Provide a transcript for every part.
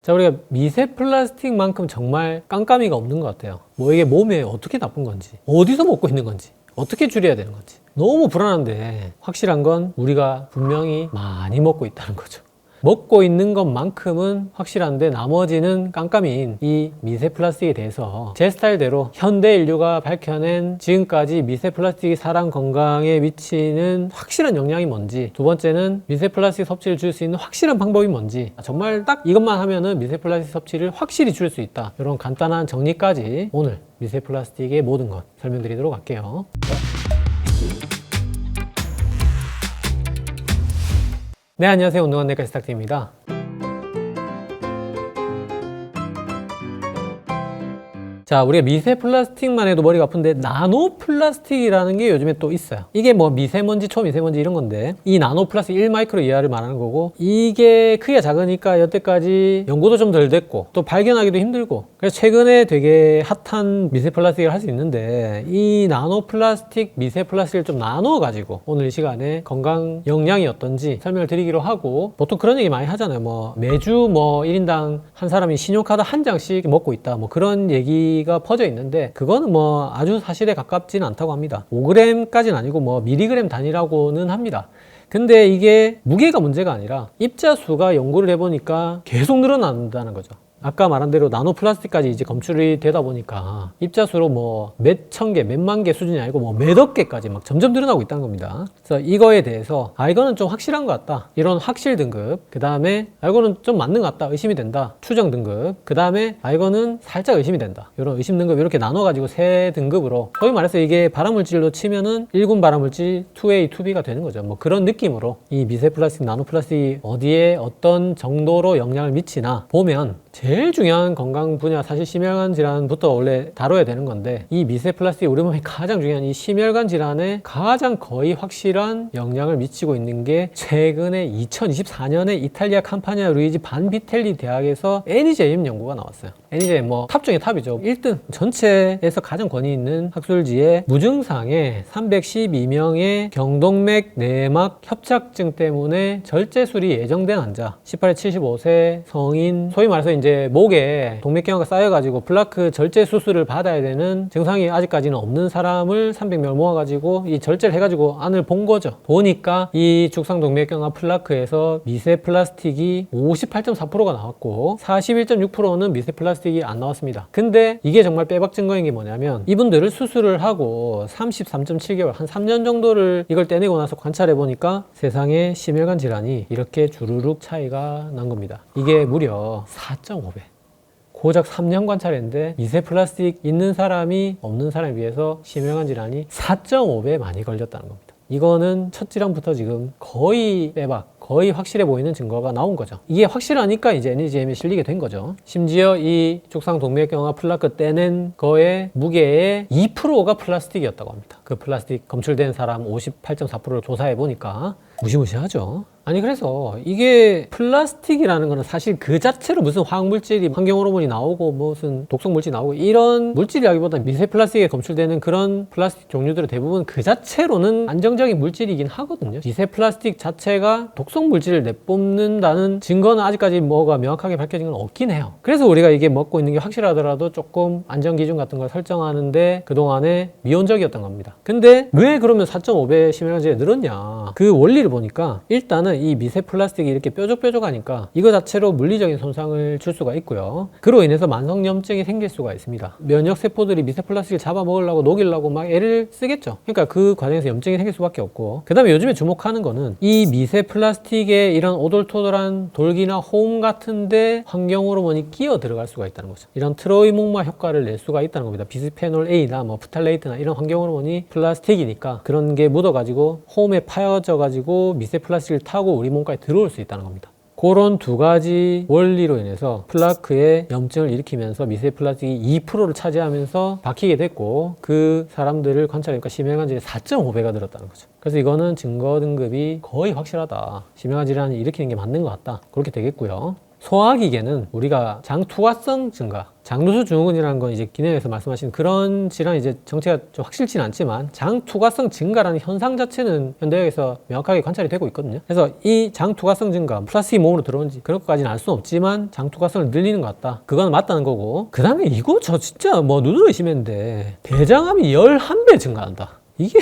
자, 우리가 미세 플라스틱만큼 정말 깜깜이가 없는 것 같아요. 뭐 이게 몸에 어떻게 나쁜 건지, 어디서 먹고 있는 건지, 어떻게 줄여야 되는 건지 너무 불안한데, 확실한 건 우리가 분명히 많이 먹고 있다는 거죠. 먹고 있는 것만큼은 확실한데 나머지는 깜깜이인 이 미세 플라스틱에 대해서 제 스타일대로 현대 인류가 밝혀낸 지금까지 미세 플라스틱이 사람 건강에 미치는 확실한 영향이 뭔지, 두 번째는 미세 플라스틱 섭취를 줄일 수 있는 확실한 방법이 뭔지, 정말 딱 이것만 하면은 미세 플라스틱 섭취를 확실히 줄일 수 있다, 이런 간단한 정리까지 오늘 미세 플라스틱의 모든 것 설명드리도록 할게요. 네, 안녕하세요. 운동한 내과 스탁트입니다. 자, 우리가 미세 플라스틱만 해도 머리가 아픈데 나노 플라스틱이라는 게 요즘에 또 있어요. 이게 뭐 미세먼지, 초미세먼지 이런 건데, 이 나노 플라스틱 1마이크로 이하를 말하는 거고, 이게 크기가 작으니까 여태까지 연구도 좀 덜 됐고 또 발견하기도 힘들고, 그래서 최근에 되게 핫한 미세 플라스틱을 할 수 있는데, 이 나노 플라스틱, 미세 플라스틱을 좀 나누어 가지고 오늘 이 시간에 건강 영양이 어떤지 설명을 드리기로 하고, 보통 그런 얘기 많이 하잖아요. 뭐 매주 뭐 1인당 한 사람이 신용카드 한 장씩 먹고 있다, 뭐 그런 얘기가 퍼져 있는데, 그거는 뭐 아주 사실에 가깝지는 않다고 합니다. 5g까지는 아니고 뭐 미리그램 단위라고는 합니다. 근데 이게 무게가 문제가 아니라 입자수가 연구를 해보니까 계속 늘어난다는 거죠. 아까 말한 대로 나노 플라스틱까지 이제 검출이 되다 보니까 입자수로 뭐 몇 천 개, 몇만 개 수준이 아니고 뭐 몇억 개까지 막 점점 늘어나고 있다는 겁니다. 그래서 이거에 대해서 이거는 좀 확실한 것 같다, 이런 확실 등급, 그 다음에 이거는 좀 맞는 것 같다, 의심이 된다, 추정 등급, 그 다음에 이거는 살짝 의심이 된다, 이런 의심 등급, 이렇게 나눠가지고 세 등급으로, 소위 말해서 이게 발암물질로 치면은 1군 발암물질 2A, 2B가 되는 거죠. 뭐 그런 느낌으로 이 미세 플라스틱, 나노 플라스틱이 어디에 어떤 정도로 영향을 미치나 보면, 제일 중요한 건강 분야, 사실 심혈관 질환부터 원래 다뤄야 되는 건데, 이 미세 플라스틱이 우리 몸에 가장 중요한 이 심혈관 질환에 가장 거의 확실한 영향을 미치고 있는 게, 최근에 2024년에 이탈리아 캄파니아 루이지 반비텔리 대학에서 NEJM 연구가 나왔어요. NEJM 뭐 탑 중에 탑이죠. 1등, 전체에서 가장 권위 있는 학술지에 무증상의 312명의 경동맥 내막 협착증 때문에 절제술이 예정된 환자, 18에 75세 성인, 소위 말해서 이제 목에 동맥경화가 쌓여가지고 플라크 절제 수술을 받아야 되는 증상이 아직까지는 없는 사람을 300명을 모아가지고 이 절제를 해가지고 안을 본 거죠. 보니까 이 죽상동맥경화 플라크에서 미세 플라스틱이 58.4%가 나왔고 41.6%는 미세 플라스틱이 안 나왔습니다. 근데 이게 정말 빼박 증거인 게 뭐냐면, 이분들을 수술을 하고 33.7개월, 한 3년 정도를 이걸 떼내고 나서 관찰해 보니까 세상에 심혈관 질환이 이렇게 주르륵 차이가 난 겁니다. 이게 무려 4.5배. 고작 3년 관찰했는데 미세 플라스틱 있는 사람이 없는 사람에 비해서 심혈관 질환이 4.5배 많이 걸렸다는 겁니다. 이거는 첫 질환부터 지금 거의 빼박, 거의 확실해 보이는 증거가 나온 거죠. 이게 확실하니까 이제 NEJM에 실리게 된 거죠. 심지어 이 죽상동맥경화 플라크 떼낸 거의 무게의 2%가 플라스틱이었다고 합니다. 그 플라스틱 검출된 사람 58.4%를 조사해 보니까 무시무시하죠. 아니, 그래서 이게 플라스틱이라는 거는 사실 그 자체로 무슨 화학물질이, 환경호르몬이 나오고 무슨 독성물질이 나오고 이런 물질이라기보다 미세 플라스틱에 검출되는 그런 플라스틱 종류들은 대부분 그 자체로는 안정적인 물질이긴 하거든요. 미세 플라스틱 자체가 독성물질을 내뿜는다는 증거는 아직까지 뭐가 명확하게 밝혀진 건 없긴 해요. 그래서 우리가 이게 먹고 있는 게 확실하더라도 조금 안전기준 같은 걸 설정하는데 그동안에 미온적이었던 겁니다. 근데 왜 그러면 4.5배 심혈관 질환이 늘었냐, 그 원리를 보니까 일단은 이 미세 플라스틱이 이렇게 뾰족뾰족하니까 이거 자체로 물리적인 손상을 줄 수가 있고요. 그로 인해서 만성염증이 생길 수가 있습니다. 면역세포들이 미세 플라스틱을 잡아먹으려고, 녹이려고 막 애를 쓰겠죠. 그러니까 그 과정에서 염증이 생길 수밖에 없고, 그 다음에 요즘에 주목하는 거는 이 미세 플라스틱에 이런 오돌토돌한 돌기나 호흡 같은데 환경호르몬이 끼어 들어갈 수가 있다는 거죠. 이런 트로이몽마 효과를 낼 수가 있다는 겁니다. 비스페놀 A나 뭐 프탈레이트나 이런 환경호르몬이 플라스틱이니까 그런 게 묻어가지고 호흡에 파여져가지고 미세 플라스틱을 타고 우리 몸까지 들어올 수 있다는 겁니다. 그런 두 가지 원리로 인해서 플라크에 염증을 일으키면서 미세 플라스틱이 2%를 차지하면서 박히게 됐고, 그 사람들을 관찰하니까 심혈관 질환이 4.5배가 늘었다는 거죠. 그래서 이거는 증거 등급이 거의 확실하다, 심혈관 질환을 일으키는 게 맞는 것 같다, 그렇게 되겠고요. 소화기계는 우리가 장 투과성 증가, 장누수 증후군이라는 건 이제 기내에서 말씀하신 그런 질환 이제 정체가 좀 확실치는 않지만 장 투과성 증가라는 현상 자체는 현대의학에서 명확하게 관찰이 되고 있거든요. 그래서 이 장 투과성 증가, 플라스틱이 몸으로 들어오는지 그런 것까지는 알 수는 없지만 장 투과성을 늘리는 것 같다. 그건 맞다는 거고. 그 다음에 이거 저 진짜 뭐 눈으로 의심했는데 대장암이 11배 증가한다. 이게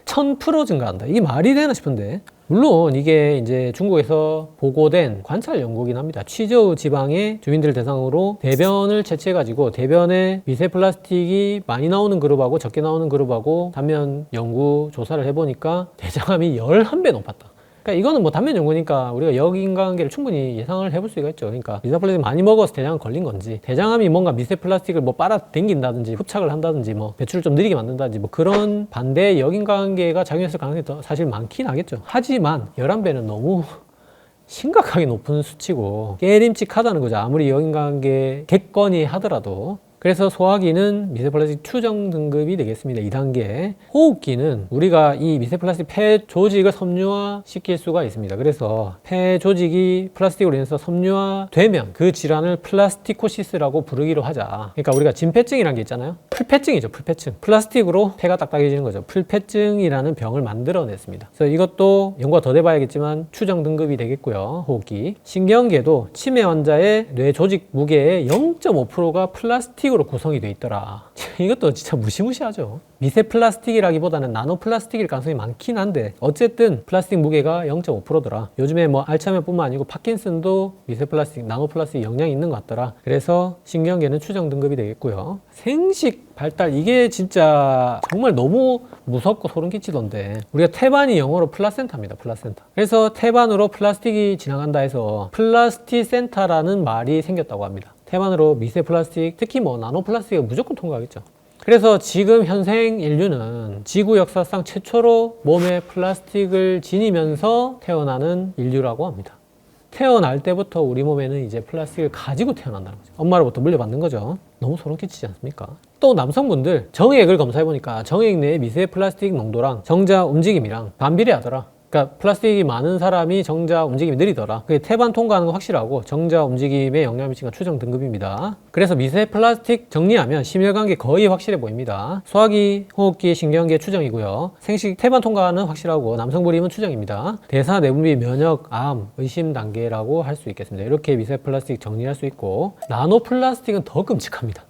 1000% 증가한다. 이게 말이 되나 싶은데. 물론 이게 이제 중국에서 보고된 관찰 연구긴 합니다. 취저우 지방의 주민들 대상으로 대변을 채취해가지고 대변에 미세 플라스틱이 많이 나오는 그룹하고 적게 나오는 그룹하고 단면 연구 조사를 해보니까 대장암이 11배 높았다. 그러니까 이거는 뭐 단면 연구니까 우리가 역인과관계를 충분히 예상을 해볼 수가 있죠. 그러니까 미세 플라스틱 많이 먹어서 대장암 걸린 건지, 대장암이 뭔가 미세 플라스틱을 뭐 빨아당긴다든지 흡착을 한다든지 뭐 배출을 좀 느리게 만든다든지 뭐 그런 반대의 역인과관계가 작용했을 가능성이 더 사실 많긴 하겠죠. 하지만 11배는 너무 심각하게 높은 수치고 깨림칙하다는 거죠. 아무리 역인과관계 객관이 하더라도. 그래서 소화기는 미세플라스틱 추정 등급이 되겠습니다. 2단계. 호흡기는 우리가 이 미세플라스틱 폐 조직을 섬유화 시킬 수가 있습니다. 그래서 폐 조직이 플라스틱으로 인해서 섬유화 되면 그 질환을 플라스티코시스라고 부르기로 하자. 그러니까 우리가 진폐증이라는 게 있잖아요. 풀폐증이죠. 풀폐증. 플라스틱으로 폐가 딱딱해지는 거죠. 풀폐증이라는 병을 만들어냈습니다. 그래서 이것도 연구가 더 돼봐야겠지만 추정 등급이 되겠고요. 호흡기. 신경계도 치매 환자의 뇌 조직 무게의 0.5%가 플라스틱으로 구성이 돼 있더라. 이것도 진짜 무시무시하죠. 미세 플라스틱이라기보다는 나노 플라스틱일 가능성이 많긴 한데 어쨌든 플라스틱 무게가 0.5%더라. 요즘에 뭐 알츠하이머뿐만 아니고 파킨슨도 미세 플라스틱, 나노 플라스틱 영향이 있는 것 같더라. 그래서 신경계는 추정 등급이 되겠고요. 생식 발달, 이게 진짜 정말 너무 무섭고 소름 끼치던데 우리가 태반이 영어로 플라센타입니다. 플라센타. 그래서 태반으로 플라스틱이 지나간다 해서 플라스티센타라는 말이 생겼다고 합니다. 태반으로 미세 플라스틱, 특히 뭐 나노 플라스틱은 무조건 통과하겠죠. 그래서 지금 현생 인류는 지구 역사상 최초로 몸에 플라스틱을 지니면서 태어나는 인류라고 합니다. 태어날 때부터 우리 몸에는 이제 플라스틱을 가지고 태어난다는 거죠. 엄마로부터 물려받는 거죠. 너무 소름 끼치지 않습니까? 또 남성분들 정액을 검사해보니까 정액 내의 미세 플라스틱 농도랑 정자 움직임이랑 반비례하더라. 그러니까 플라스틱이 많은 사람이 정자 움직임이 느리더라. 그게 태반 통과하는 건 확실하고 정자 움직임에 영향을 미치는 건 추정 등급입니다. 그래서 미세 플라스틱 정리하면 심혈관계 거의 확실해 보입니다. 소화기, 호흡기, 신경계 추정이고요. 생식 태반 통과는 확실하고 남성 부림은 추정입니다. 대사, 내분비, 면역, 암, 의심 단계라고 할 수 있겠습니다. 이렇게 미세 플라스틱 정리할 수 있고 나노 플라스틱은 더 끔찍합니다.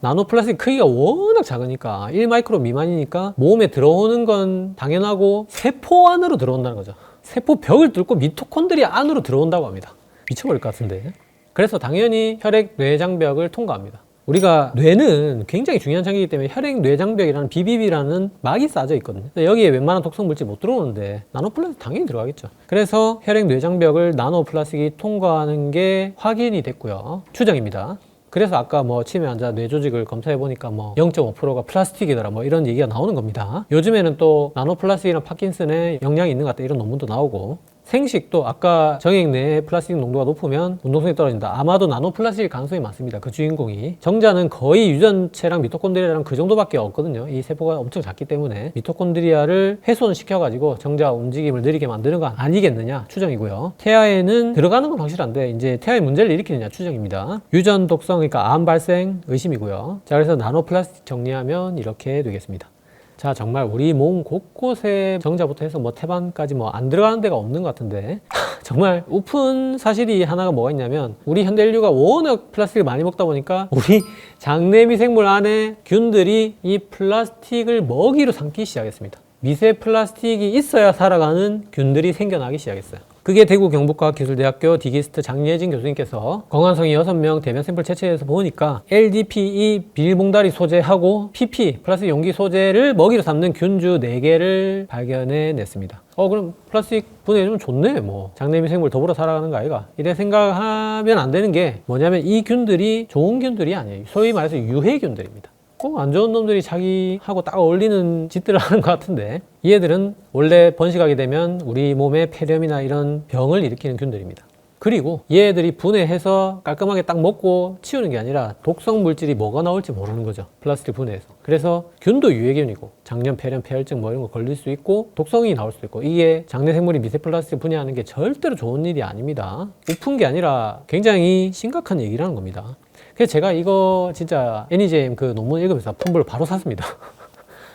나노 플라스틱 크기가 워낙 작으니까 1마이크론 미만이니까 몸에 들어오는 건 당연하고 세포 안으로 들어온다는 거죠. 세포 벽을 뚫고 미토콘드리아 안으로 들어온다고 합니다. 미쳐버릴 것 같은데. 그래서 당연히 혈액 뇌장벽을 통과합니다. 우리가 뇌는 굉장히 중요한 장기이기 때문에 혈액 뇌장벽이라는 BBB라는 막이 쌓여져 있거든요. 여기에 웬만한 독성 물질 못 들어오는데 나노 플라스틱 당연히 들어가겠죠. 그래서 혈액 뇌장벽을 나노 플라스틱이 통과하는 게 확인이 됐고요. 추정입니다. 그래서 아까 뭐 치매 환자 뇌 조직을 검사해 보니까 뭐 0.5%가 플라스틱이더라 뭐 이런 얘기가 나오는 겁니다. 요즘에는 또 나노 플라스틱이나 파킨슨에 영향이 있는 것 같다 이런 논문도 나오고 생식도 아까 정액 내에 플라스틱 농도가 높으면 운동성이 떨어진다. 아마도 나노 플라스틱일 가능성이 많습니다. 그 주인공이. 정자는 거의 유전체랑 미토콘드리아랑 그 정도밖에 없거든요. 이 세포가 엄청 작기 때문에 미토콘드리아를 훼손시켜가지고 정자 움직임을 느리게 만드는 건 아니겠느냐 추정이고요. 태아에는 들어가는 건 확실한데 이제 태아에 문제를 일으키느냐 추정입니다. 유전 독성 그러니까 암 발생 의심이고요. 자 그래서 나노 플라스틱 정리하면 이렇게 되겠습니다. 자 정말 우리 몸 곳곳에 정자부터 해서 뭐 태반까지 뭐 안 들어가는 데가 없는 것 같은데 정말 우픈 사실이 하나가 뭐가 있냐면 우리 현대 인류가 워낙 플라스틱을 많이 먹다 보니까 우리 장내 미생물 안에 균들이 이 플라스틱을 먹이로 삼기 시작했습니다. 미세 플라스틱이 있어야 살아가는 균들이 생겨나기 시작했어요. 그게 대구 경북과학기술대학교 디기스트 장예진 교수님께서 건강성이 6명 대면 샘플 채취해서 보니까 LDPE 비닐봉다리 소재하고 PP 플라스틱 용기 소재를 먹이로 삼는 균주 4개를 발견해냈습니다. 그럼 플라스틱 분해해주면 좋네 뭐 장내미생물 더불어 살아가는 거 아이가 이래 생각하면 안 되는 게 뭐냐면 이 균들이 좋은 균들이 아니에요. 소위 말해서 유해균들입니다. 꼭 안 좋은 놈들이 자기하고 딱 어울리는 짓들을 하는 것 같은데 얘들은 원래 번식하게 되면 우리 몸에 폐렴이나 이런 병을 일으키는 균들입니다. 그리고 얘들이 분해해서 깔끔하게 딱 먹고 치우는 게 아니라 독성 물질이 뭐가 나올지 모르는 거죠. 플라스틱 분해해서. 그래서 균도 유해균이고 장염, 폐렴, 폐혈증 뭐 이런 거 걸릴 수 있고 독성이 나올 수도 있고 이게 장내 생물이 미세 플라스틱 분해하는 게 절대로 좋은 일이 아닙니다. 우픈 게 아니라 굉장히 심각한 얘기라는 겁니다. 그래서 제가 이거 진짜 애니제임 그 논문 읽으면서 텀블러 바로 샀습니다.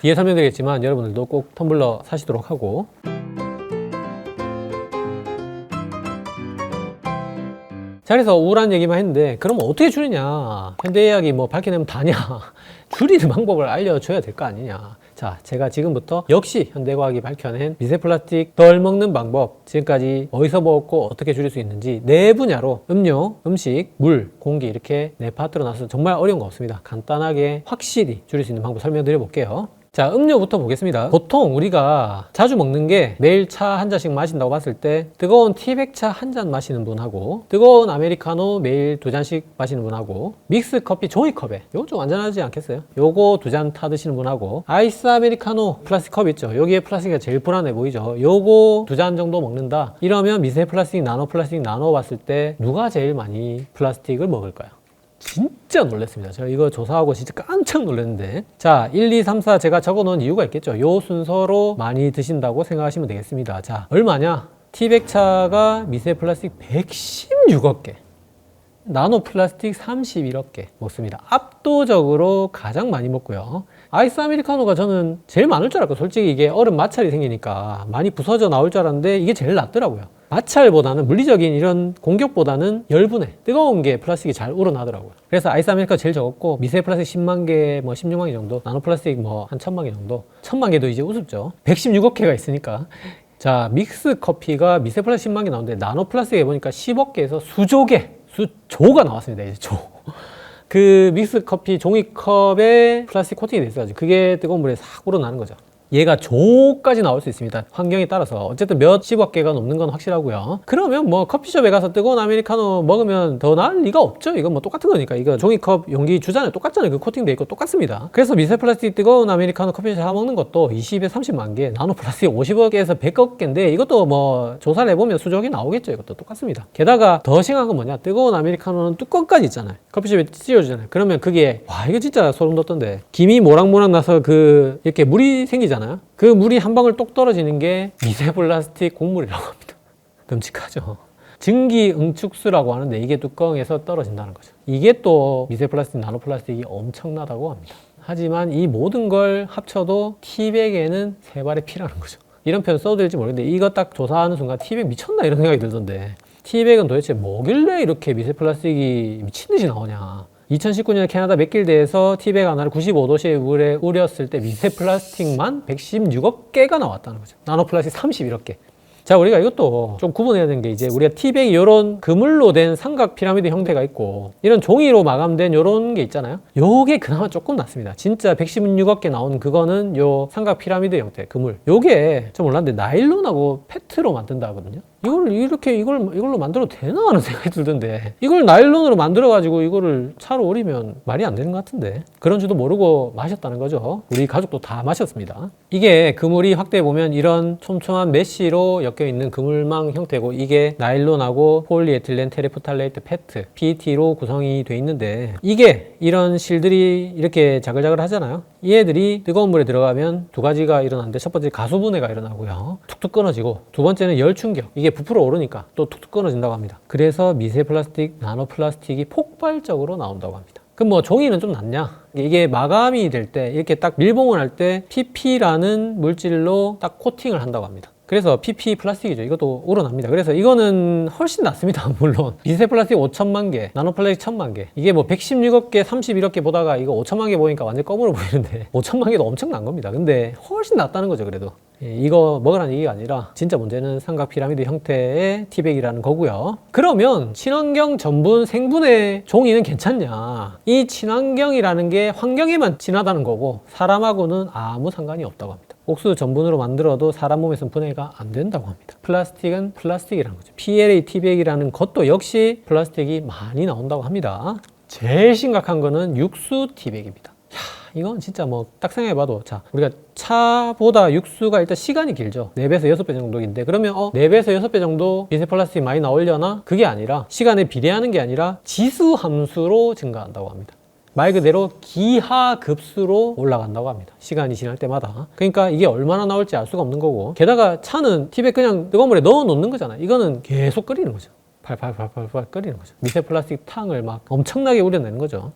뒤에 설명드리겠지만 여러분들도 꼭 텀블러 사시도록 하고. 자, 그래서 우울한 얘기만 했는데 그럼 어떻게 줄이냐? 현대의학이 뭐 밝혀내면 다냐? 줄이는 방법을 알려줘야 될 거 아니냐? 자, 제가 지금부터 역시 현대과학이 밝혀낸 미세 플라스틱 덜 먹는 방법, 지금까지 어디서 먹고 어떻게 줄일 수 있는지 네 분야로 음료, 음식, 물, 공기 이렇게 네 파트로 나눠서 정말 어려운 거 없습니다. 간단하게 확실히 줄일 수 있는 방법 설명드려 볼게요. 자, 음료부터 보겠습니다. 보통 우리가 자주 먹는 게 매일 차 한 잔씩 마신다고 봤을 때 뜨거운 티백차 한 잔 마시는 분하고 뜨거운 아메리카노 매일 2잔씩 마시는 분하고 믹스 커피 종이컵에 요거 좀 안전하지 않겠어요? 요거 2잔 타 드시는 분하고 아이스 아메리카노 플라스틱 컵 있죠? 여기에 플라스틱이 제일 불안해 보이죠? 요거 2잔 정도 먹는다? 이러면 미세 플라스틱, 나노 플라스틱 나눠 봤을 때 누가 제일 많이 플라스틱을 먹을까요? 진짜 놀랐습니다. 제가 이거 조사하고 진짜 깜짝 놀랐는데 자, 1, 2, 3, 4 제가 적어 놓은 이유가 있겠죠. 요 순서로 많이 드신다고 생각하시면 되겠습니다. 자, 얼마냐? 티백차가 미세 플라스틱 116억 개, 나노 플라스틱 31억 개 먹습니다. 압도적으로 가장 많이 먹고요. 아이스 아메리카노가 저는 제일 많을 줄 알았고 솔직히 이게 얼음 마찰이 생기니까 많이 부서져 나올 줄 알았는데 이게 제일 낫더라고요. 마찰보다는 물리적인 이런 공격보다는 열분해 뜨거운 게 플라스틱이 잘 우러나더라고요. 그래서 아이스 아메리카노 제일 적었고 미세 플라스틱 10만 개, 뭐 16만 개 정도, 나노 플라스틱 뭐 한 1000만 개 정도. 1000만 개도 이제 우습죠. 116억 개가 있으니까. 자, 믹스 커피가 미세 플라스틱 10만 개 나오는데 나노 플라스틱에 보니까 10억 개에서 수조가 나왔습니다. 이제 조. 그 믹스 커피 종이컵에 플라스틱 코팅이 돼 있어가지고 그게 뜨거운 물에 싹 우러나는 거죠. 얘가 조까지 나올 수 있습니다. 환경에 따라서. 어쨌든 몇십억 개가 넘는 건 확실하고요. 그러면 뭐 커피숍에 가서 뜨거운 아메리카노 먹으면 더 나을 리가 없죠. 이건 뭐 똑같은 거니까. 이거 종이컵 용기 주잖아요. 똑같잖아요. 그 코팅돼 있고 똑같습니다. 그래서 미세 플라스틱 뜨거운 아메리카노 커피숍에 사 먹는 것도 20에 30만 개, 나노 플라스틱 50억 개에서 100억 개인데 이것도 뭐 조사를 해보면 수적이 나오겠죠. 이것도 똑같습니다. 게다가 더 심한 건 뭐냐? 뜨거운 아메리카노는 뚜껑까지 있잖아요. 커피숍에 씌워주잖아요. 그러면 그게 와, 이거 진짜 소름 돋던데. 김이 모락모락 나서 그 이렇게 물이 생기잖아요. 그 물이 한 방울 똑 떨어지는 게 미세 플라스틱 곡물이라고 합니다. 끔찍하죠. 증기 응축수라고 하는데 이게 뚜껑에서 떨어진다는 거죠. 이게 또 미세 플라스틱, 나노 플라스틱이 엄청나다고 합니다. 하지만 이 모든 걸 합쳐도 티백에는 세 발의 피라는 거죠. 이런 표현 써도 될지 모르겠는데 이거 딱 조사하는 순간 티백 미쳤나 이런 생각이 들던데 티백은 도대체 뭐길래 이렇게 미세 플라스틱이 미친 듯이 나오냐. 2019년에 캐나다 맥길드에서 티백 하나를 95도씨의 물에 우렸을 때 미세 플라스틱만 116억 개가 나왔다는 거죠. 나노 플라스틱 31억 개. 자, 우리가 이것도 좀 구분해야 되는 게 이제 우리가 티백이 이런 그물로 된 삼각 피라미드 형태가 있고 이런 종이로 마감된 이런 게 있잖아요. 요게 그나마 조금 낫습니다. 진짜 116억 개 나온 그거는 요 삼각 피라미드 형태 그물. 요게 좀 몰랐는데 나일론하고 페트로 만든다 하거든요. 이걸로 만들어도 되나 하는 생각이 들던데 이걸 나일론으로 만들어가지고 이거를 차로 우리면 말이 안 되는 것 같은데 그런 줄도 모르고 마셨다는 거죠. 우리 가족도 다 마셨습니다. 이게 그물이 확대해보면 이런 촘촘한 메쉬로 엮여있는 그물망 형태고 이게 나일론하고 폴리에틸렌 테레프탈레이트 페트 PET로 구성이 돼 있는데 이게 이런 실들이 이렇게 자글자글 하잖아요. 얘들이 뜨거운 물에 들어가면 두 가지가 일어나는데 첫 번째 가수분해가 일어나고요. 툭툭 끊어지고 두 번째는 열충격. 이게 부풀어 오르니까 또 툭툭 끊어진다고 합니다. 그래서 미세 플라스틱, 나노 플라스틱이 폭발적으로 나온다고 합니다. 그럼 뭐 종이는 좀 낫냐? 이게 마감이 될 때 이렇게 딱 밀봉을 할 때 PP라는 물질로 딱 코팅을 한다고 합니다. 그래서 PP 플라스틱이죠. 이것도 우러납니다. 그래서 이거는 훨씬 낫습니다. 물론 미세 플라스틱 5천만 개, 나노 플라스틱 1000만 개. 이게 뭐 116억 개, 31억 개 보다가 이거 5천만 개 보니까 완전 검으로 보이는데 5천만 개도 엄청난 겁니다. 근데 훨씬 낫다는 거죠. 그래도 이거 먹으라는 얘기가 아니라 진짜 문제는 삼각 피라미드 형태의 티백이라는 거고요. 그러면 친환경 전분 생분해 종이는 괜찮냐? 이 친환경이라는 게 환경에만 친하다는 거고 사람하고는 아무 상관이 없다고 합니다. 옥수수 전분으로 만들어도 사람 몸에서는 분해가 안 된다고 합니다. 플라스틱은 플라스틱이라는 거죠. PLA 티백이라는 것도 역시 플라스틱이 많이 나온다고 합니다. 제일 심각한 거는 육수 티백입니다. 이건 진짜 뭐 딱 생각해봐도 자 우리가 차 차보다 육수가 일단 시간이 길죠. 4배에서 6배 정도인데 그러면 4배에서 6배 정도 미세 플라스틱 많이 나오려나? 그게 아니라 시간에 비례하는 게 아니라 지수 함수로 증가한다고 합니다. 말 그대로 기하급수로 올라간다고 합니다. 시간이 지날 때마다. 그러니까 이게 얼마나 나올지 알 수가 없는 거고, 게다가 차는 팁에 그냥 뜨거운 물에 넣어 놓는 거잖아요. 이거는 계속 끓이는 거죠. 팔팔팔팔 끓이는 거죠. 미세 플라스틱 탕을 막 엄청나게 우려내는 거죠.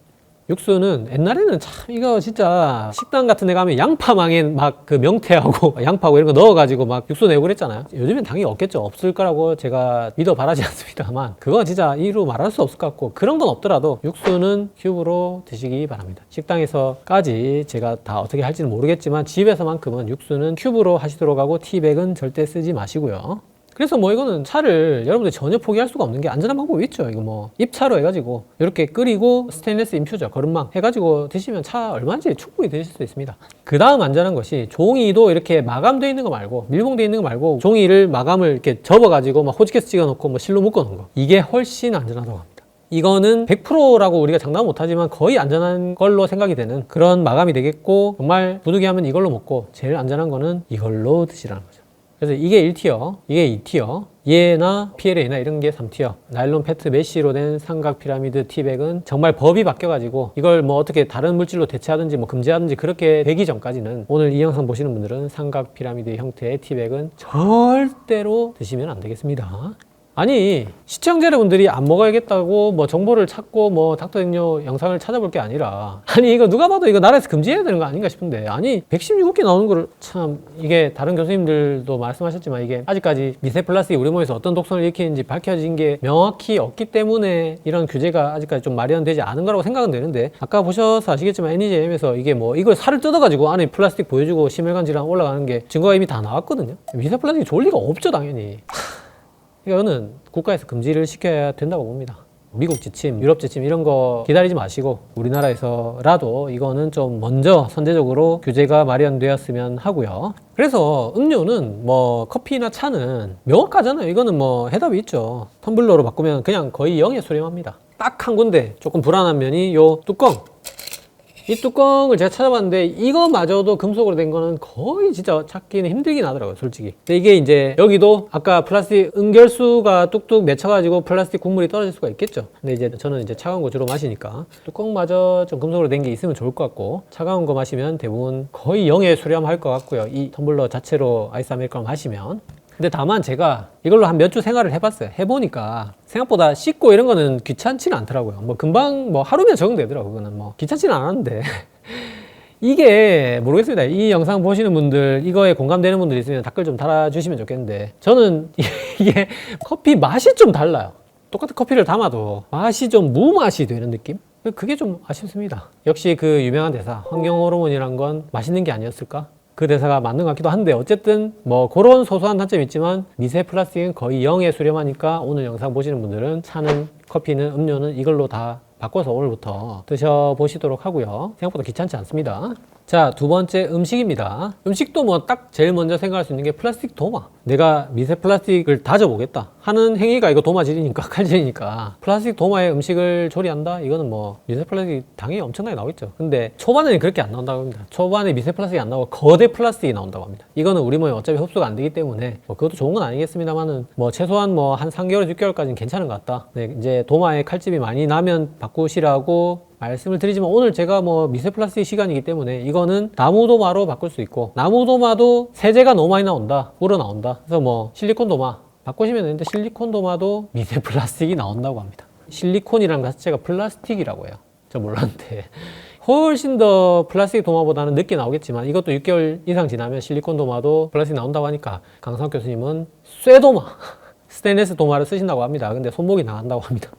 육수는 옛날에는 참 이거 진짜 식당 같은 데 가면 양파망에 막 그 명태하고 양파하고 이런 거 넣어가지고 막 육수 내고 그랬잖아요. 요즘엔 당연히 없겠죠. 없을 거라고 제가 믿어 바라지 않습니다만 그건 진짜 이루 말할 수 없을 것 같고, 그런 건 없더라도 육수는 큐브로 드시기 바랍니다. 식당에서까지 제가 다 어떻게 할지는 모르겠지만 집에서만큼은 육수는 큐브로 하시도록 하고 티백은 절대 쓰지 마시고요. 그래서 뭐 이거는 차를 여러분들 전혀 포기할 수가 없는 게 안전한 방법이 있죠. 이거 뭐 입차로 해가지고 이렇게 끓이고 스테인리스 인퓨저 거름망 해가지고 드시면 차 얼마든지 충분히 드실 수 있습니다. 그 다음 안전한 것이, 종이도 이렇게 마감되어 있는 거 말고, 밀봉되어 있는 거 말고 종이를 마감을 이렇게 접어가지고 막 호치케스 찍어놓고 뭐 실로 묶어놓은 거, 이게 훨씬 안전하다고 합니다. 이거는 100%라고 우리가 장담 못하지만 거의 안전한 걸로 생각이 되는 그런 마감이 되겠고, 정말 부득이하면 이걸로 먹고 제일 안전한 거는 이걸로 드시라는 거죠. 그래서 이게 1티어, 이게 2티어, 얘나 PLA나 이런 게 3티어. 나일론 페트 메쉬로 된 삼각 피라미드 티백은 정말 법이 바뀌어가지고 이걸 뭐 어떻게 다른 물질로 대체하든지 뭐 금지하든지 그렇게 되기 전까지는, 오늘 이 영상 보시는 분들은 삼각 피라미드 형태의 티백은 절대로 드시면 안 되겠습니다. 아니, 시청자 여러분들이 안 먹어야겠다고 뭐 정보를 찾고 뭐 닥터땡뇨 영상을 찾아볼 게 아니라, 아니 이거 누가 봐도 이거 나라에서 금지해야 되는 거 아닌가 싶은데, 아니 117개 나오는 거를, 참 이게 다른 교수님들도 말씀하셨지만 이게 아직까지 미세 플라스틱이 우리 몸에서 어떤 독성을 일으키는지 밝혀진 게 명확히 없기 때문에 이런 규제가 아직까지 좀 마련되지 않은 거라고 생각은 되는데, 아까 보셔서 아시겠지만 NEJM에서 이게 뭐 이걸 살을 뜯어가지고 안에 플라스틱 보여주고 심혈관 질환 올라가는 게 증거가 이미 다 나왔거든요. 미세 플라스틱이 좋을 리가 없죠, 당연히. 이거는 국가에서 금지를 시켜야 된다고 봅니다. 미국 지침, 유럽 지침 이런 거 기다리지 마시고 우리나라에서라도 이거는 좀 먼저 선제적으로 규제가 마련되었으면 하고요. 그래서 음료는 뭐 커피나 차는 명확하잖아요. 이거는 뭐 해답이 있죠. 텀블러로 바꾸면 그냥 거의 0에 수렴합니다. 딱 한 군데 조금 불안한 면이 요 뚜껑. 이 뚜껑을 제가 찾아봤는데 이거마저도 금속으로 된 거는 거의 진짜 찾기는 힘들긴 하더라고요, 솔직히. 근데 이게 이제 여기도 아까 플라스틱 응결수가 뚝뚝 맺혀가지고 플라스틱 국물이 떨어질 수가 있겠죠. 근데 이제 저는 이제 차가운 거 주로 마시니까 뚜껑마저 좀 금속으로 된 게 있으면 좋을 것 같고, 차가운 거 마시면 대부분 거의 0에 수렴할 것 같고요. 이 텀블러 자체로 아이스 아메리카노 마시면. 근데 다만 제가 이걸로 한 몇 주 생활을 해봤어요. 해보니까 생각보다 씻고 이런 거는 귀찮지는 않더라고요. 뭐 금방 뭐 하루면 적응되더라고요. 그거는 뭐 귀찮지는 않았는데 이게 모르겠습니다. 이 영상 보시는 분들, 이거에 공감되는 분들 있으면 댓글 좀 달아주시면 좋겠는데, 저는 이게 커피 맛이 좀 달라요. 똑같은 커피를 담아도 맛이 좀 무맛이 되는 느낌? 그게 좀 아쉽습니다. 역시 그 유명한 대사, 환경 호르몬이란 건 맛있는 게 아니었을까? 그 대사가 맞는 것 같기도 한데, 어쨌든 뭐 그런 소소한 단점이 있지만 미세 플라스틱은 거의 0에 수렴하니까 오늘 영상 보시는 분들은 차는, 커피는, 음료는 이걸로 다 바꿔서 오늘부터 드셔보시도록 하고요. 생각보다 귀찮지 않습니다. 자, 두 번째 음식입니다. 음식도 뭐 딱 제일 먼저 생각할 수 있는 게 플라스틱 도마. 내가 미세 플라스틱을 다져보겠다 하는 행위가 이거 도마질이니까, 칼질이니까 플라스틱 도마에 음식을 조리한다? 이거는 뭐 미세 플라스틱 당연히 엄청나게 나오겠죠. 근데 초반에는 그렇게 안 나온다고 합니다. 초반에 미세 플라스틱이 안 나오고 거대 플라스틱이 나온다고 합니다. 이거는 우리 몸에 어차피 흡수가 안 되기 때문에 뭐 그것도 좋은 건 아니겠습니다만은 뭐 최소한 뭐 한 3개월, 6개월까지는 괜찮은 것 같다. 네, 이제 도마에 칼집이 많이 나면 바꾸시라고 말씀을 드리지만, 오늘 제가 뭐 미세 플라스틱 시간이기 때문에 이거는 나무 도마로 바꿀 수 있고, 나무 도마도 세제가 너무 많이 나온다, 우러나온다. 그래서 뭐 실리콘 도마 바꾸시면 되는데, 실리콘 도마도 미세 플라스틱이 나온다고 합니다. 실리콘이라는 것 자체가 플라스틱이라고 해요. 저 몰랐는데 훨씬 더 플라스틱 도마보다는 늦게 나오겠지만, 이것도 6개월 이상 지나면 실리콘 도마도 플라스틱 나온다고 하니까 강상 교수님은 쇠도마, 스테인리스 도마를 쓰신다고 합니다. 근데 손목이 나간다고 합니다.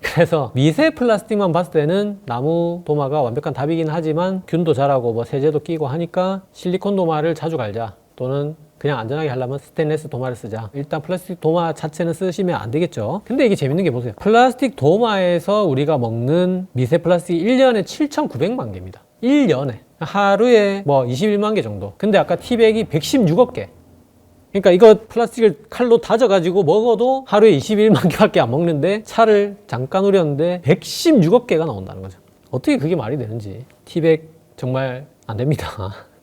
그래서 미세 플라스틱만 봤을 때는 나무 도마가 완벽한 답이긴 하지만 균도 자라고 뭐 세제도 끼고 하니까 실리콘 도마를 자주 갈자, 또는 그냥 안전하게 하려면 스테인리스 도마를 쓰자. 일단 플라스틱 도마 자체는 쓰시면 안 되겠죠. 근데 이게 재밌는 게 보세요. 플라스틱 도마에서 우리가 먹는 미세 플라스틱 1년에 7,900만 개입니다. 1년에. 하루에 뭐 21만 개 정도. 근데 아까 티백이 116억 개. 그러니까 이거 플라스틱을 칼로 다져가지고 먹어도 하루에 21만 개밖에 안 먹는데, 차를 잠깐 우렸는데 116억 개가 나온다는 거죠. 어떻게 그게 말이 되는지. 티백 정말 안 됩니다.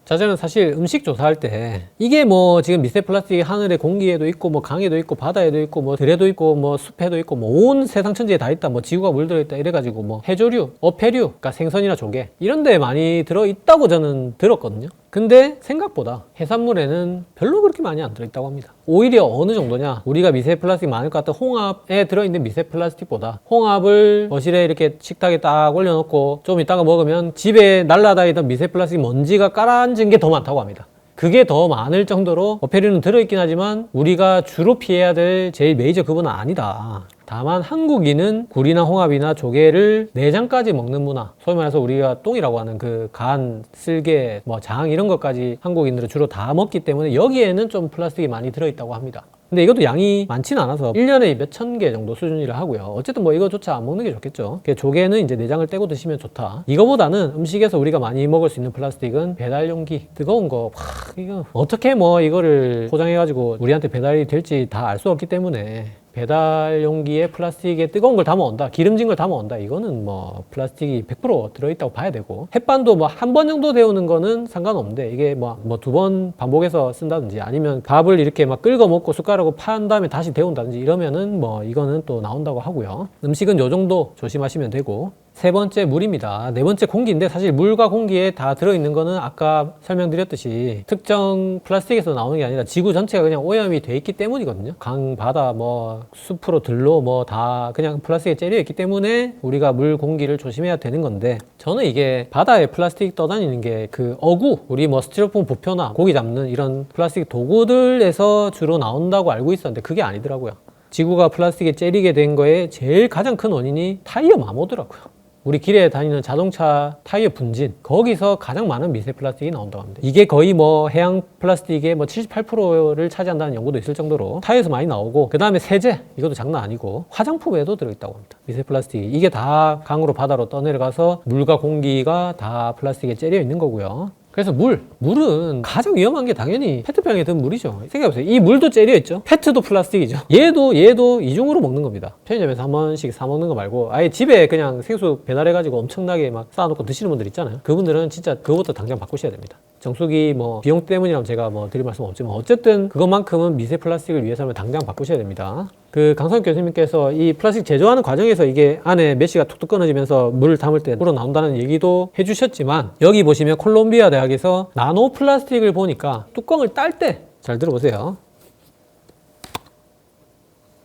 저는 사실 음식 조사할 때 이게 뭐 지금 미세 플라스틱이 하늘에 공기에도 있고 뭐 강에도 있고 바다에도 있고 뭐 들에도 있고 뭐 숲에도 있고 뭐 온 세상 천지에 다 있다, 뭐 지구가 물들어 있다 이래가지고 뭐 해조류, 어패류, 그러니까 생선이나 조개 이런 데 많이 들어 있다고 저는 들었거든요. 근데 생각보다 해산물에는 별로 그렇게 많이 안 들어있다고 합니다. 오히려 어느 정도냐, 우리가 미세 플라스틱 많을 것 같은 홍합에 들어있는 미세 플라스틱보다 홍합을 거실에 이렇게 식탁에 딱 올려놓고 좀 이따가 먹으면 집에 날아다니던 미세 플라스틱 먼지가 깔아앉은 게 더 많다고 합니다. 그게 더 많을 정도로 어패류는 들어있긴 하지만 우리가 주로 피해야 될 제일 메이저 급은 아니다. 다만 한국인은 굴이나 홍합이나 조개를 내장까지 먹는 문화, 소위 말해서 우리가 똥이라고 하는 그 간, 쓸개, 뭐 장 이런 것까지 한국인들은 주로 다 먹기 때문에 여기에는 좀 플라스틱이 많이 들어있다고 합니다. 근데 이것도 양이 많지는 않아서 1년에 몇천 개 정도 수준이라 하고요. 어쨌든 뭐 이거조차 안 먹는 게 좋겠죠. 조개는 이제 내장을 떼고 드시면 좋다. 이거보다는 음식에서 우리가 많이 먹을 수 있는 플라스틱은 배달 용기, 뜨거운 거, 이거 어떻게 뭐 이거를 포장해가지고 우리한테 배달이 될지 다 알 수 없기 때문에 배달 용기에 플라스틱에 뜨거운 걸 담아온다, 기름진 걸 담아온다, 이거는 뭐 플라스틱이 100% 들어있다고 봐야 되고, 햇반도 뭐 한 번 정도 데우는 거는 상관없는데 이게 뭐 두 번 반복해서 쓴다든지 아니면 밥을 이렇게 막 끓여 먹고 숟가락으로 판 다음에 다시 데운다든지 이러면은 뭐 이거는 또 나온다고 하고요. 음식은 요 정도 조심하시면 되고, 세 번째 물입니다. 네 번째 공기인데 사실 물과 공기에 다 들어있는 거는 아까 설명드렸듯이 특정 플라스틱에서 나오는 게 아니라 지구 전체가 그냥 오염이 돼 있기 때문이거든요. 강, 바다, 뭐 숲으로 들로 뭐 다 그냥 플라스틱에 째려 있기 때문에 우리가 물, 공기를 조심해야 되는 건데, 저는 이게 바다에 플라스틱 떠다니는 게 그 어구, 우리 뭐 스티로폼 부표나 고기 잡는 이런 플라스틱 도구들에서 주로 나온다고 알고 있었는데 그게 아니더라고요. 지구가 플라스틱에 째리게 된 거에 제일 가장 큰 원인이 타이어 마모더라고요. 우리 길에 다니는 자동차 타이어 분진, 거기서 가장 많은 미세 플라스틱이 나온다고 합니다. 이게 거의 뭐 해양 플라스틱의 뭐 78%를 차지한다는 연구도 있을 정도로 타이어에서 많이 나오고, 그 다음에 세제, 이것도 장난 아니고 화장품에도 들어있다고 합니다. 미세 플라스틱이. 이게 다 강으로 바다로 떠내려가서 물과 공기가 다 플라스틱에 째려 있는 거고요. 그래서 물은 가장 위험한 게 당연히 페트병에 든 물이죠. 생각해보세요. 이 물도 째려 있죠. 페트도 플라스틱이죠. 얘도 이중으로 먹는 겁니다. 편의점에서 한 번씩 사 먹는 거 말고 아예 집에 그냥 생수 배달해가지고 엄청나게 막 쌓아놓고 드시는 분들 있잖아요. 그분들은 진짜 그거부터 당장 바꾸셔야 됩니다. 정수기 뭐 비용 때문이라면 제가 뭐 드릴 말씀 없지만 어쨌든 그것만큼은 미세 플라스틱을 위해서는 당장 바꾸셔야 됩니다. 그 강성익 교수님께서 이 플라스틱 제조하는 과정에서 이게 안에 메쉬가 툭툭 끊어지면서 물을 담을 때 우러나온다는 얘기도 해주셨지만, 여기 보시면 콜롬비아 대학에서 나노 플라스틱을 보니까 뚜껑을 딸 때, 잘 들어보세요,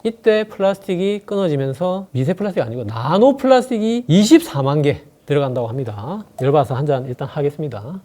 이때 플라스틱이 끊어지면서 미세 플라스틱이 아니고 나노 플라스틱이 24만 개 들어간다고 합니다. 열받아서 한 잔 일단 하겠습니다.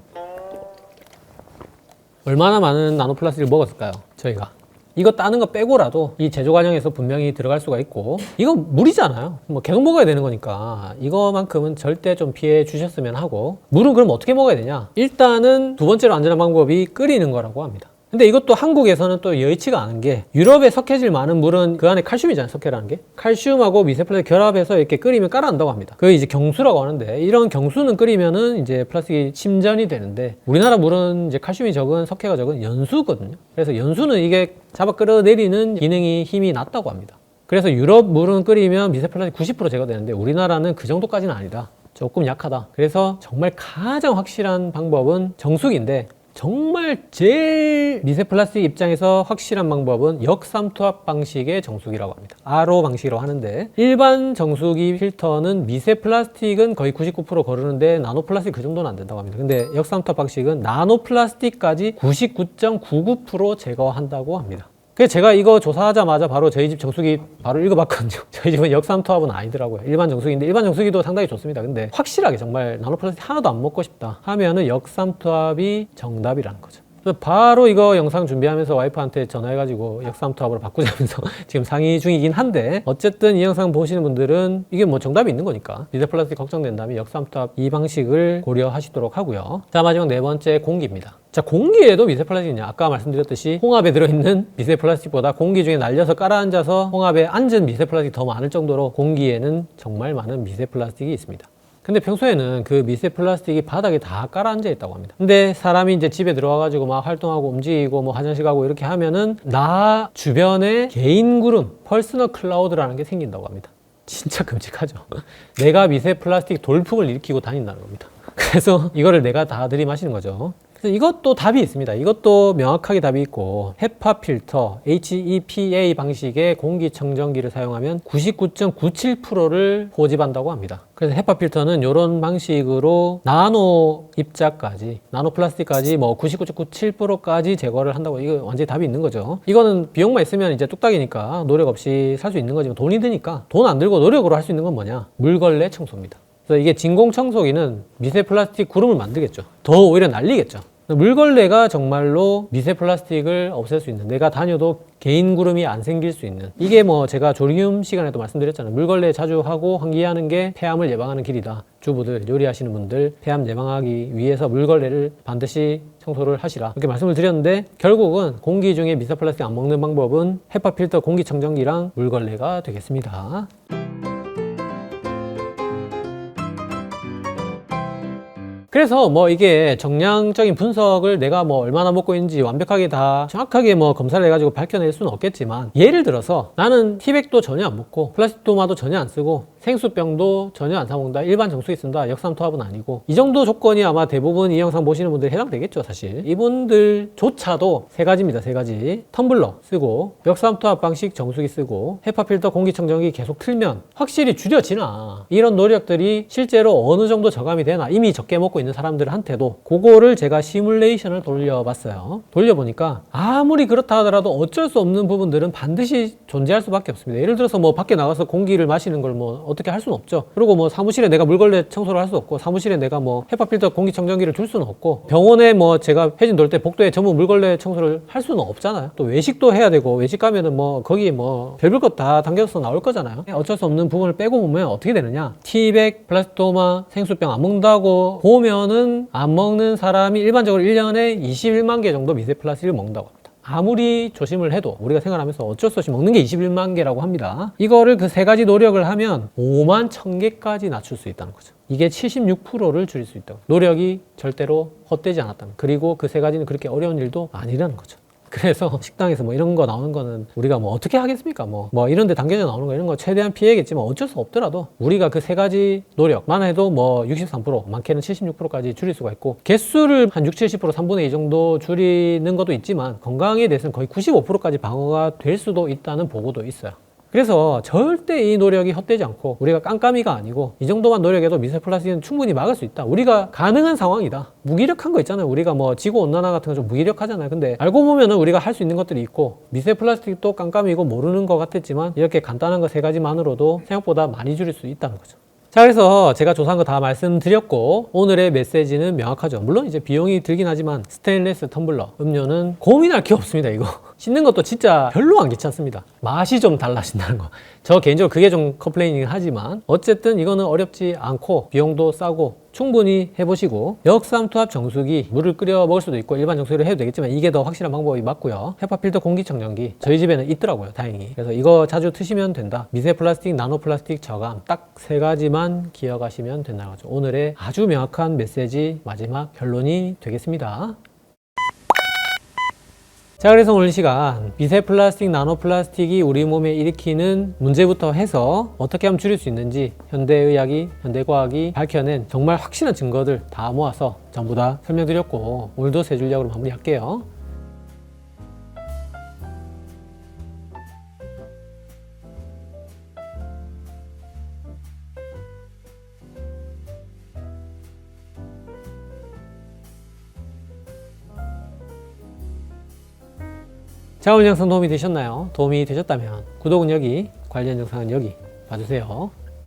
얼마나 많은 나노 플라스틱을 먹었을까요, 저희가? 이거 따는 거 빼고라도 이 제조 과정에서 분명히 들어갈 수가 있고, 이거 물이잖아요. 뭐 계속 먹어야 되는 거니까 이거만큼은 절대 좀 피해 주셨으면 하고, 물은 그럼 어떻게 먹어야 되냐? 일단은 두 번째로 안전한 방법이 끓이는 거라고 합니다. 근데 이것도 한국에서는 또 여의치가 않은 게, 유럽에 석회질 많은 물은 그 안에 칼슘이잖아요. 석회라는 게 칼슘하고 미세 플라스틱 결합해서 이렇게 끓이면 깔아난다고 합니다. 그게 이제 경수라고 하는데, 이런 경수는 끓이면은 이제 플라스틱이 침전이 되는데, 우리나라 물은 이제 칼슘이 적은, 석회가 적은 연수거든요. 그래서 연수는 이게 잡아 끌어내리는 기능이, 힘이 낮다고 합니다. 그래서 유럽 물은 끓이면 미세 플라스틱 90% 제거되는데 우리나라는 그 정도까지는 아니다. 조금 약하다. 그래서 정말 가장 확실한 방법은 정수기인데, 정말 제일 미세 플라스틱 입장에서 확실한 방법은 역삼투압 방식의 정수기라고 합니다. RO 방식이라고 하는데, 일반 정수기 필터는 미세 플라스틱은 거의 99% 거르는데 나노 플라스틱 그 정도는 안 된다고 합니다. 근데 역삼투압 방식은 나노 플라스틱까지 99.99% 제거한다고 합니다. 그래서 제가 이거 조사하자마자 바로 저희 집 정수기 바로 읽어봤거든요. 저희 집은 역삼투압은 아니더라고요. 일반 정수기인데, 일반 정수기도 상당히 좋습니다. 근데 확실하게 정말 나노 플라스틱 하나도 안 먹고 싶다 하면은 역삼투압이 정답이라는 거죠. 그래서 바로 이거 영상 준비하면서 와이프한테 전화해가지고 역삼투압으로 바꾸자면서 지금 상의 중이긴 한데, 어쨌든 이 영상 보시는 분들은 이게 뭐 정답이 있는 거니까 미세 플라스틱 걱정된다면 역삼투압 이 방식을 고려하시도록 하고요. 자, 마지막 네 번째, 공기입니다. 자, 공기에도 미세 플라스틱이냐? 아까 말씀드렸듯이 홍합에 들어있는 미세 플라스틱보다 공기 중에 날려서 깔아앉아서 홍합에 앉은 미세 플라스틱이 더 많을 정도로 공기에는 정말 많은 미세 플라스틱이 있습니다. 근데 평소에는 그 미세 플라스틱이 바닥에 다 깔아앉아 있다고 합니다. 근데 사람이 이제 집에 들어와가지고 막 활동하고 움직이고 뭐 화장실 가고 이렇게 하면은 나 주변에 개인 구름, 퍼스널 클라우드라는 게 생긴다고 합니다. 진짜 끔찍하죠. 내가 미세 플라스틱 돌풍을 일으키고 다닌다는 겁니다. 그래서 이거를 내가 다 들이마시는 거죠. 그래서 이것도 답이 있습니다. 이것도 명확하게 답이 있고, 헤파 필터 HEPA 방식의 공기청정기를 사용하면 99.97%를 포집한다고 합니다. 그래서 헤파 필터는 이런 방식으로 나노 입자까지, 나노 플라스틱까지 뭐 99.97%까지 제거를 한다고. 이거 완전히 답이 있는 거죠. 이거는 비용만 있으면 이제 뚝딱이니까 노력 없이 살 수 있는 거지만, 돈이 드니까 돈 안 들고 노력으로 할 수 있는 건 뭐냐? 물걸레 청소입니다. 그래서 이게 진공 청소기는 미세 플라스틱 구름을 만들겠죠. 더 오히려 날리겠죠. 물걸레가 정말로 미세 플라스틱을 없앨 수 있는, 내가 다녀도 개인 구름이 안 생길 수 있는, 이게 뭐 제가 조리움 시간에도 말씀드렸잖아요. 물걸레 자주 하고 환기하는 게 폐암을 예방하는 길이다. 주부들, 요리하시는 분들 폐암 예방하기 위해서 물걸레를 반드시 청소를 하시라, 이렇게 말씀을 드렸는데, 결국은 공기 중에 미세 플라스틱 안 먹는 방법은 헤파 필터 공기청정기랑 물걸레가 되겠습니다. 그래서 뭐 이게 정량적인 분석을 내가 뭐 얼마나 먹고 있는지 완벽하게 다 정확하게 뭐 검사를 해가지고 밝혀낼 수는 없겠지만, 예를 들어서 나는 티백도 전혀 안 먹고 플라스틱 도마도 전혀 안 쓰고 생수병도 전혀 안 사 먹는다, 일반 정수기 쓴다, 역삼투압은 아니고, 이 정도 조건이 아마 대부분 이 영상 보시는 분들 해당되겠죠. 사실 이분들조차도 세 가지입니다. 세 가지. 텀블러 쓰고 역삼투압 방식 정수기 쓰고 헤파필터 공기청정기 계속 틀면 확실히 줄여지나, 이런 노력들이 실제로 어느 정도 저감이 되나, 이미 적게 먹고 있는 사람들한테도. 그거를 제가 시뮬레이션을 돌려봤어요. 돌려보니까 아무리 그렇다 하더라도 어쩔 수 없는 부분들은 반드시 존재할 수밖에 없습니다. 예를 들어서 뭐 밖에 나가서 공기를 마시는 걸 뭐 어떻게 할 수는 없죠. 그리고 뭐 사무실에 내가 물걸레 청소를 할 수 없고, 사무실에 내가 뭐 헤파필터 공기청정기를 둘 수는 없고, 병원에 뭐 제가 회진 돌 때 복도에 전문 물걸레 청소를 할 수는 없잖아요. 또 외식도 해야 되고, 외식 가면은 뭐 거기 뭐 별별 것 다 당겨서 나올 거잖아요. 어쩔 수 없는 부분을 빼고 보면 어떻게 되느냐, 티백, 플라스틱 도마, 생수병 안 먹는다고 보면은 안 먹는 사람이 일반적으로 1년에 21만 개 정도 미세 플라스틱을 먹는다고 합니다. 아무리 조심을 해도 우리가 생활하면서 어쩔 수 없이 먹는 게 21만 개라고 합니다. 이거를 그 세 가지 노력을 하면 5만 1000개까지 낮출 수 있다는 거죠. 이게 76%를 줄일 수 있다고. 노력이 절대로 헛되지 않았다는, 그리고 그 세 가지는 그렇게 어려운 일도 아니라는 거죠. 그래서 식당에서 뭐 이런 거 나오는 거는 우리가 뭐 어떻게 하겠습니까? 뭐 이런 데 당겨져 나오는 거, 이런 거 최대한 피해야겠지만, 어쩔 수 없더라도 우리가 그 세 가지 노력만 해도 뭐 63%, 많게는 76%까지 줄일 수가 있고, 개수를 한 60, 70%, 3분의 2 정도 줄이는 것도 있지만, 건강에 대해서는 거의 95%까지 방어가 될 수도 있다는 보고도 있어요. 그래서 절대 이 노력이 헛되지 않고, 우리가 깜깜이가 아니고 이 정도만 노력해도 미세 플라스틱은 충분히 막을 수 있다. 우리가 가능한 상황이다. 무기력한 거 있잖아요. 우리가 뭐 지구온난화 같은 거 좀 무기력하잖아요. 근데 알고 보면은 우리가 할 수 있는 것들이 있고, 미세 플라스틱도 깜깜이고 모르는 것 같았지만, 이렇게 간단한 거 세 가지만으로도 생각보다 많이 줄일 수 있다는 거죠. 자, 그래서 제가 조사한 거 다 말씀드렸고, 오늘의 메시지는 명확하죠. 물론 이제 비용이 들긴 하지만 스테인리스 텀블러 음료는 고민할 게 없습니다. 이거 씻는 것도 진짜 별로 안 귀찮습니다. 맛이 좀 달라진다는 거, 저 개인적으로 그게 좀 컴플레이닝 하지만, 어쨌든 이거는 어렵지 않고 비용도 싸고 충분히 해보시고, 역삼투압 정수기, 물을 끓여 먹을 수도 있고 일반 정수기로 해도 되겠지만 이게 더 확실한 방법이 맞고요. 헤파필터 공기청정기 저희 집에는 있더라고요, 다행히. 그래서 이거 자주 트시면 된다. 미세 플라스틱, 나노 플라스틱 저감, 딱 세 가지만 기억하시면 된다는 거죠. 오늘의 아주 명확한 메시지, 마지막 결론이 되겠습니다. 자, 그래서 오늘 시간 미세 플라스틱, 나노 플라스틱이 우리 몸에 일으키는 문제부터 해서 어떻게 하면 줄일 수 있는지 현대의학이, 현대과학이 밝혀낸 정말 확실한 증거들 다 모아서 전부 다 설명드렸고, 오늘도 세 줄력으로 마무리할게요. 자, 오늘 영상 도움이 되셨나요? 도움이 되셨다면 구독은 여기, 관련 영상은 여기 봐주세요.